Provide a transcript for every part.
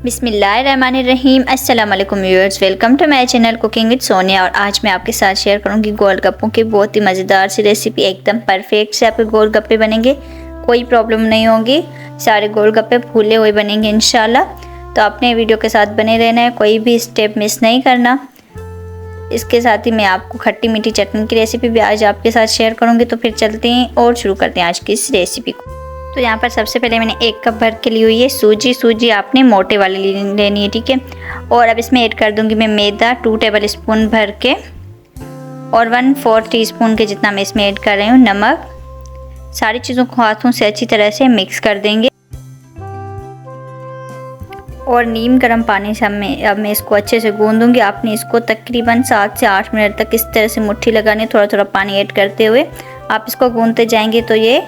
बिस्मिल्लाहिर्रहमानिर्रहीम। अस्सलाम वालेकुम viewers, welcome to my channel cooking with Sonia. और आज मैं आपके साथ शेयर करूंगी गोलगप्पों की बहुत ही मज़ेदार सी रेसिपी। एकदम परफेक्ट से आपके गोलगप्पे बनेंगे, कोई प्रॉब्लम नहीं होगी। सारे गोलगप्पे फूले हुए बनेंगे इंशाल्लाह। तो आपने वीडियो के साथ बने रहना है, कोई भी स्टेप मिस नहीं करना। इसके साथ ही मैं आपको खट्टी मीठी चटनी की रेसिपी भी आज आपके साथ शेयर करूँगी। तो फिर चलते हैं और शुरू करते हैं आज की इस रेसिपी को। तो यहाँ पर सबसे पहले मैंने 1 कप भर के ली हुई है सूजी आपने मोटे वाली लेनी है, ठीक है। और अब इसमें ऐड कर दूंगी मैं मैदा 2 टेबल स्पून भर के, और 1/4 टीस्पून के जितना मैं इसमें ऐड कर रही हूँ नमक। सारी चीज़ों को हाथों से अच्छी तरह से मिक्स कर देंगे। और नीम गर्म पानी से अब मैं इसको अच्छे से गूंदूंगी। आपने इसको तकरीबन 7 से 8 मिनट तक इस तरह से मुट्ठी लगानी, थोड़ा थोड़ा पानी ऐड करते हुए आप इसको गूंदते जाएंगे तो ये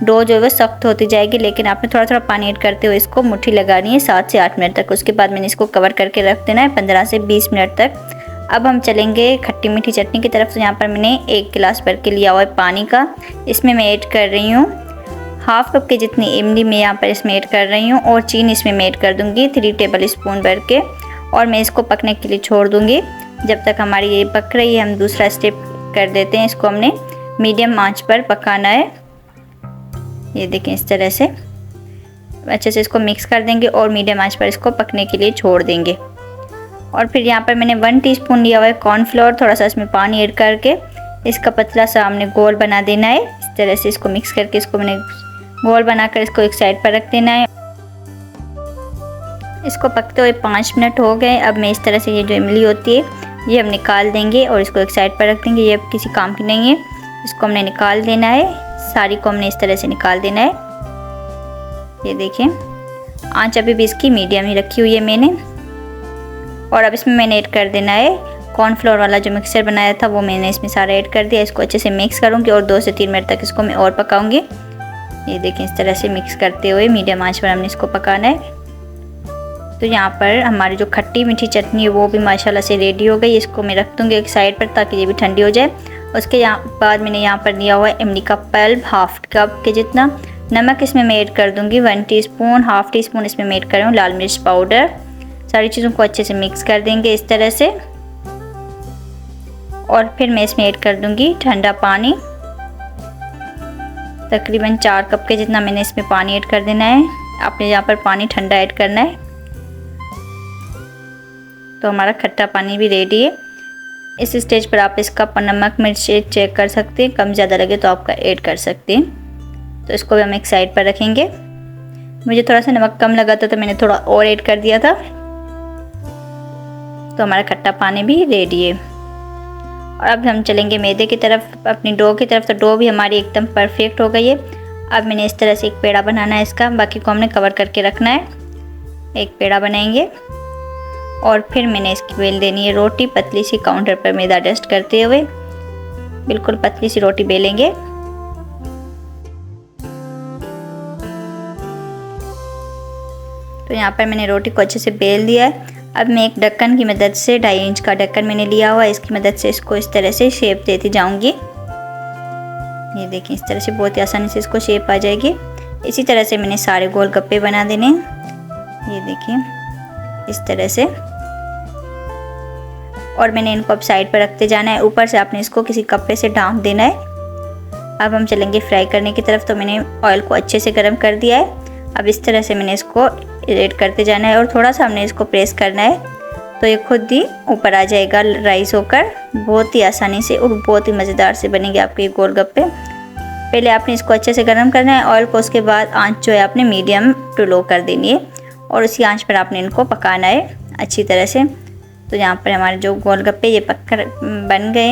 डो जो है वो सख्त होती जाएगी। लेकिन आपने थोड़ा थोड़ा पानी ऐड करते हुए इसको मुट्ठी लगानी है 7 से 8 मिनट तक। उसके बाद मैंने इसको कवर करके रख देना है 15 से 20 मिनट तक। अब हम चलेंगे खट्टी मीठी चटनी की तरफ। तो यहाँ पर मैंने 1 गिलास भर के लिया हुआ है पानी का। इसमें मैं ऐड कर रही हूँ 1/2 कप के जितनी इमली मैं यहाँ पर इसमें ऐड कर रही हूँ, और चीनी इसमें मैं ऐड कर दूँगी 3 टेबल स्पून भर के। और मैं इसको पकने के लिए छोड़ दूँगी। जब तक हमारी ये पक रही है हम दूसरा स्टेप कर देते हैं। इसको हमने मीडियम आंच पर पकाना है। ये देखें, इस तरह से अच्छे से इसको मिक्स कर देंगे और मीडियम आंच पर इसको पकने के लिए छोड़ देंगे। और फिर यहाँ पर मैंने 1 टीस्पून लिया हुआ है कॉर्नफ्लोर। थोड़ा सा इसमें पानी ऐड करके इसका पतला सा हमने गोल बना देना है। इस तरह से इसको मिक्स करके इसको मैंने गोल बनाकर इसको एक साइड पर रख देना है। इसको पकते हुए 5 मिनट हो गए। अब मैं इस तरह से ये जो इमली होती है ये हम निकाल देंगे और इसको एक साइड पर रख देंगे। ये अब किसी काम की नहीं है, इसको हमने निकाल देना है। सारी को हमने इस तरह से निकाल देना है। ये देखें, आंच अभी भी इसकी मीडियम ही रखी हुई है मैंने। और अब इसमें मैंने ऐड कर देना है कॉर्नफ्लोर वाला जो मिक्सचर बनाया था, वो मैंने इसमें सारा ऐड कर दिया। इसको अच्छे से मिक्स करूँगी और 2 से 3 मिनट तक इसको मैं और पकाऊंगी। ये देखें, इस तरह से मिक्स करते हुए मीडियम आंच पर हमने इसको पकाना है। तो यहाँ पर हमारी जो खट्टी मीठी चटनी है वो भी माशाल्लाह से रेडी हो गई। इसको मैं रख दूँगी एक साइड पर ताकि ये भी ठंडी हो जाए। उसके बाद मैंने यहाँ पर लिया हुआ है इमली का पल्प 1/2 कप के जितना। नमक इसमें मैं ऐड कर दूँगी 1 टीस्पून। 1/2 टीस्पून इसमें मैं ऐड कर रही हूँ लाल मिर्च पाउडर। सारी चीज़ों को अच्छे से मिक्स कर देंगे इस तरह से। और फिर मैं इसमें ऐड कर दूँगी ठंडा पानी, तकरीबन 4 कप के जितना मैंने इसमें पानी ऐड कर देना है। आपने यहाँ पर पानी ठंडा ऐड करना है। तो हमारा खट्टा पानी भी रेडी है। इस स्टेज पर आप इसका नमक मिर्च चेक कर सकते हैं, कम ज़्यादा लगे तो आपका ऐड कर सकते हैं। तो इसको भी हम एक साइड पर रखेंगे। मुझे थोड़ा सा नमक कम लगा था तो मैंने थोड़ा और ऐड कर दिया था। तो हमारा खट्टा पानी भी रेडी है। और अब हम चलेंगे मैदे की तरफ, अपनी डो की तरफ। तो डो भी हमारी एकदम परफेक्ट हो गई है। अब मैंने इस तरह से एक पेड़ा बनाना है इसका, बाकी को हमने कवर करके रखना है। एक पेड़ा बनाएंगे और फिर मैंने इसकी बेल देनी है रोटी। पतली सी काउंटर पर मैदा डस्ट करते हुए बिल्कुल पतली सी रोटी बेलेंगे। तो यहाँ पर मैंने रोटी को अच्छे से बेल दिया है। अब मैं एक ढक्कन की मदद से 2.5 इंच का ढक्कन मैंने लिया हुआ है, इसकी मदद से इसको इस तरह से शेप देती जाऊंगी। ये देखें, इस तरह से बहुत ही आसानी से इसको शेप आ जाएगी। इसी तरह से मैंने सारे गोलगप्पे बना देने। ये देखिए, इस तरह से। और मैंने इनको अब साइड पर रखते जाना है। ऊपर से आपने इसको किसी कपड़े से ढांप देना है। अब हम चलेंगे फ्राई करने की तरफ। तो मैंने ऑयल को अच्छे से गर्म कर दिया है। अब इस तरह से मैंने इसको ऐड करते जाना है और थोड़ा सा हमने इसको प्रेस करना है तो ये खुद ही ऊपर आ जाएगा राइस होकर। बहुत ही आसानी से और बहुत ही मज़ेदार से बनेंगे आपके गोलगप्पे। पहले आपने इसको अच्छे से गर्म करना है ऑयल को। उसके बाद आँच जो है आपने मीडियम टू लो कर देनी है और उसी आंच पर आपने इनको पकाना है अच्छी तरह से। तो यहाँ पर हमारे जो गोलगप्पे ये पककर बन गए।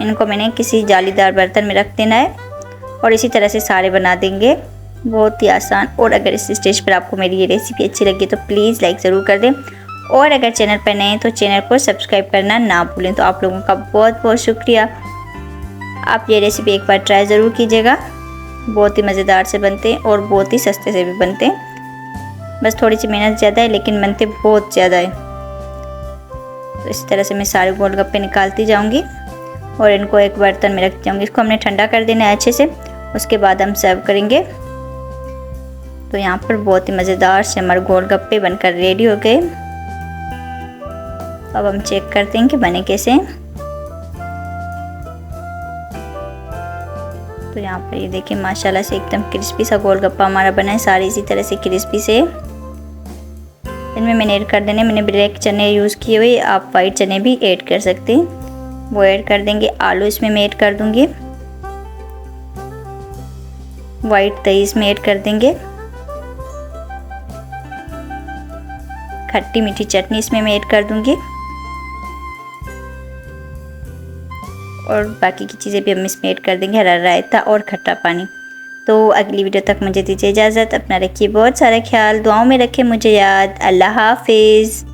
इनको मैंने किसी जालीदार बर्तन में रख देना है और इसी तरह से सारे बना देंगे। बहुत ही आसान। और अगर इस स्टेज पर आपको मेरी ये रेसिपी अच्छी लगी तो प्लीज़ लाइक ज़रूर कर दें। और अगर चैनल पर नए हैं तो चैनल को सब्सक्राइब करना ना भूलें। तो आप लोगों का बहुत बहुत शुक्रिया। आप ये रेसिपी एक बार ट्राई ज़रूर कीजिएगा। बहुत ही मज़ेदार से बनते हैं और बहुत ही सस्ते से भी बनते हैं। बस थोड़ी सी मेहनत ज़्यादा है लेकिन बनते बहुत ज़्यादा है। तो इस तरह से मैं सारे गोलगप्पे निकालती जाऊंगी और इनको एक बर्तन में रख जाऊंगी। इसको हमने ठंडा कर देना है अच्छे से। उसके बाद हम सर्व करेंगे। तो यहाँ पर बहुत ही मज़ेदार से हमारे गोलगप्पे बनकर रेडी हो गए। तो अब हम चेक करते हैं कि बने कैसे। तो यहाँ पर ये देखिए माशाल्लाह से एकदम क्रिस्पी सा गोलगप्पा हमारा बना है, सारे इसी तरह से क्रिस्पी से। इनमें मैंने ऐड कर देने, मैंने ब्लैक चने यूज़ किए हुए, आप वाइट चने भी ऐड कर सकते हैं, वो ऐड कर देंगे। आलू इसमें मैं ऐड कर दूँगी, वाइट दही इसमें ऐड कर देंगे, खट्टी मीठी चटनी इसमें मैं ऐड कर दूँगी और बाकी की चीज़ें भी हम इसमें ऐड कर देंगे, हरा रायता और खट्टा पानी। तो अगली वीडियो तक मुझे दीजिए इजाज़त, अपना रखिए बहुत सारा ख्याल, दुआओं में रखें मुझे याद। अल्लाह हाफिज़।